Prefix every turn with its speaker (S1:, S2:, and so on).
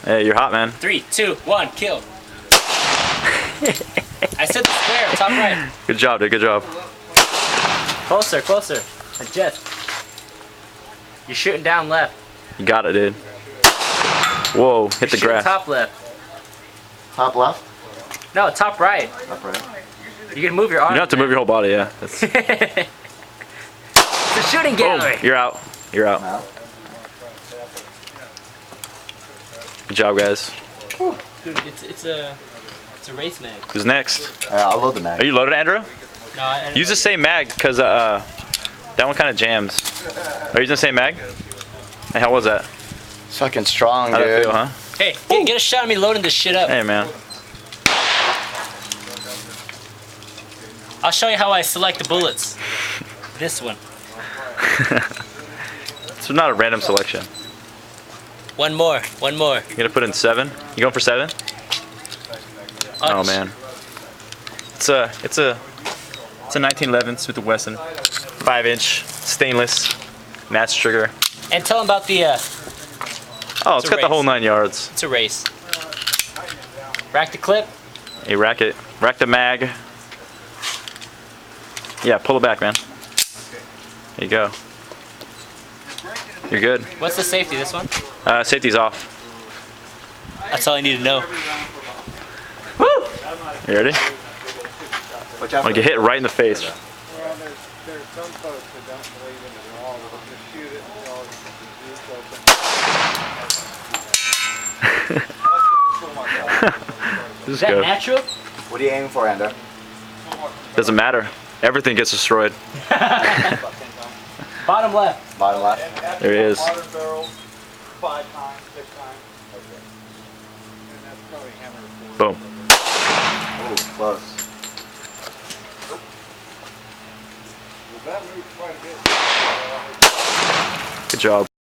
S1: Hey, you're hot, man.
S2: 3, 2, 1, kill. I said the square, top right.
S1: Good job, dude. Good job.
S2: Closer, closer. Adjust. You're shooting down left.
S1: You got it, dude. Whoa, hit the grass.
S2: Top left.
S3: Top left?
S2: No, top right.
S3: Top right.
S2: You can move your arm.
S1: You don't have to move your whole body, yeah. That's...
S2: It's a shooting gallery.
S1: You're out. You're out.
S3: No.
S1: Good job, guys.
S2: Dude, it's a race mag.
S1: Who's next?
S3: I'll load the mag.
S1: Are you loaded, Andrew?
S2: No, I
S1: Use the same mag, because that one kind of jams. Are you using the same mag? Hey, how was that?
S3: It's fucking strong,
S1: How'd it
S3: dude.
S1: feel, huh?
S2: Hey, get a shot of me loading this shit up.
S1: Hey, man.
S2: I'll show you how I select the bullets. This one.
S1: It's not a random selection.
S2: One more.
S1: You're gonna put in 7? You going for 7? Oh man. It's a 1911 Smith & Wesson, 5-inch stainless, match trigger.
S2: And tell them about the.
S1: Oh, it's got the whole 9 yards.
S2: It's a race. Rack the clip.
S1: Hey, rack it. Rack the mag. Yeah, pull it back, man. There you go. You're good.
S2: What's the safety? This one?
S1: Safety's off.
S2: That's all I need to know.
S1: Woo! You ready?
S3: Watch
S1: I'm
S3: out.
S1: gonna get hit right in the face.
S4: Well, there's some folks that don't believe in it at all. They'll just shoot it until it's
S1: This
S2: Is that
S1: good.
S2: natural?
S3: What are you aiming for, Ender?
S1: Doesn't matter. Everything gets destroyed.
S2: Bottom left.
S3: Bottom left.
S1: There he is.
S4: water barrel 5 times, 6 times. Okay. And that's probably hammer 4.
S1: Boom.
S3: Ooh, close.
S4: Well, that moved quite a bit.
S1: Good job.